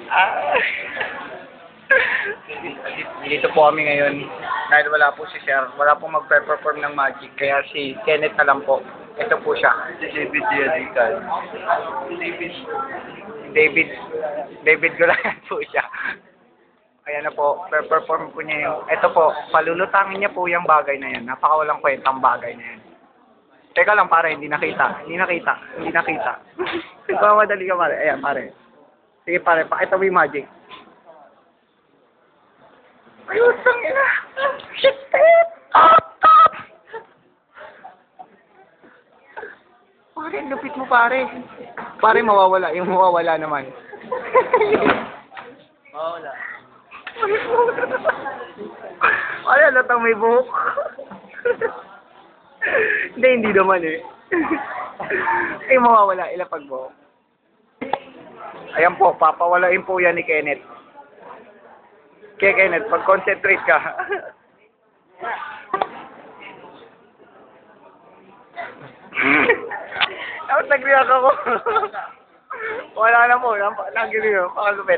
Ah. Dito po kami ngayon dahil wala po si Sir. Wala po magpe-perform ng magic. Kaya si Kenneth na lang po. Ito po siya. Si David Diadican. David Golayan po siya. Ayan na po, perform po niya yung, ito po, palulutangin niya po yung bagay na yan. Napakawalang kwentang bagay na yan. Teka lang pare, hindi nakita. Madali ka pare, ayan pare. Sige pare, pakita mo yung magic. Ayun, ina. Shit, top! Pare, lupit mo pare. Pare, mawawala. Yung mawawala naman. Wala. Pare, latang may buhok. Hindi naman eh. Yung mawawala, ilapag buhok. Ayan po, papawalain po yan ni Kenneth. Kaya Kenneth, pag-concentrate ka. Tapos nag-react ako. Wala na po, nag-react. Pakalupit.